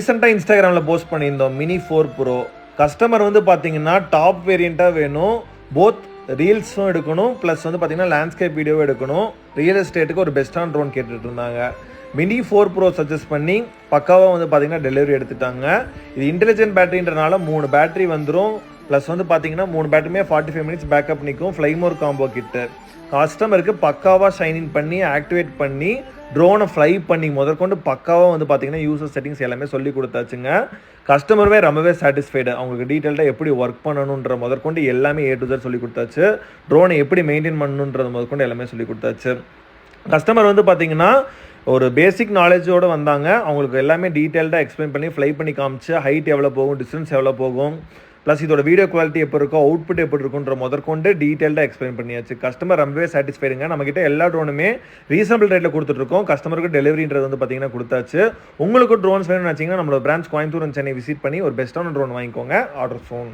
ரீசெண்டாக இன்ஸ்டாகிராமில் போஸ்ட் பண்ணியிருந்தோம் மினி 4 ப்ரோ. கஸ்டமர் வந்து பார்த்தீங்கன்னா டாப் வேரியண்ட்டாக வேணும், போத் ரீல்ஸும் எடுக்கணும் ப்ளஸ் வந்து பார்த்தீங்கன்னா லேண்ட்ஸ்கேப் வீடியோவும் எடுக்கணும், ரியல் எஸ்டேட்டுக்கு ஒரு பெஸ்ட்டான ட்ரோன் கேட்டுட்டு இருந்தாங்க. மினி 4 ப்ரோ சஜஸ்ட் பண்ணி பக்காவாக வந்து பார்த்தீங்கன்னா டெலிவரி எடுத்துட்டாங்க. இது இன்டெலிஜென்ட் பேட்டரின்றனால 3 பேட்டரி வந்துடும், ப்ளஸ் வந்து பார்த்தீங்கன்னா 3 பேட்டரியுமே 45 மினிட்ஸ் பேக்கப் நிற்கும். ஃப்ளைமோர் காம்போ கிட்டு கஸ்டமருக்கு பக்காவாக ஷைனிங் பண்ணி ஆக்டிவேட் பண்ணி ட்ரோனை ஃப்ளை பண்ணி முதற்கொண்டு பக்காவாக வந்து பார்த்தீங்கன்னா யூசர் செட்டிங்ஸ் எல்லாமே சொல்லி கொடுத்தாச்சுங்க. கஸ்டமருமே ரொம்பவே சாட்டிஸ்ஃபைடு. அவங்களுக்கு டீட்டெயில்டாக எப்படி ஒர்க் பண்ணணுன்ற முதற்கொண்டு எல்லாமே A to Z சொல்லி கொடுத்தாச்சு. ட்ரோனை எப்படி மெயின்டைன் பண்ணணுன்றது முதற்கொண்டு எல்லாமே சொல்லி கொடுத்தாச்சு. கஸ்டமர் வந்து பார்த்தீங்கன்னா ஒரு பேசிக் நாலேஜோடு வந்தாங்க. அவங்களுக்கு எல்லாமே டீட்டெயில்டாக எக்ஸ்பிளைன் பண்ணி ஃப்ளை பண்ணி காமிச்சு ஹைட் எவ்வளோ போகும், டிஸ்டன்ஸ் எவ்வளோ போகும், ப்ளஸ் இதோட வீடியோ குவாலிட்டி எப்படி இருக்கும், அவுட்புட் எப்படி இருக்குன்ற முதற்கொண்டு டீட்டெயில்டாக எக்ஸ்பிளைன் பண்ணியாச்சு. கஸ்டமர் ரொம்பவே சாட்டிஸ்ஃபைடுங்க. நம்மகிட்ட எல்லா ட்ரோனுமே ரீசனபிள் ரேட்டில் கொடுத்துட்ருக்கோம். கஸ்டமருக்கு டெலிவரின்றது வந்து பார்த்தீங்கன்னா கொடுத்தாச்சு. உங்களுக்கு ட்ரோன்ஸ் வேணும்னு வச்சிங்கன்னா நம்மளோட பிரான்ச் கோயம்புத்தூர் சென்னை விசிட் பண்ணி ஒரு பெஸ்ட்டான ட்ரோன் வாங்கிக்கோங்க. Order phone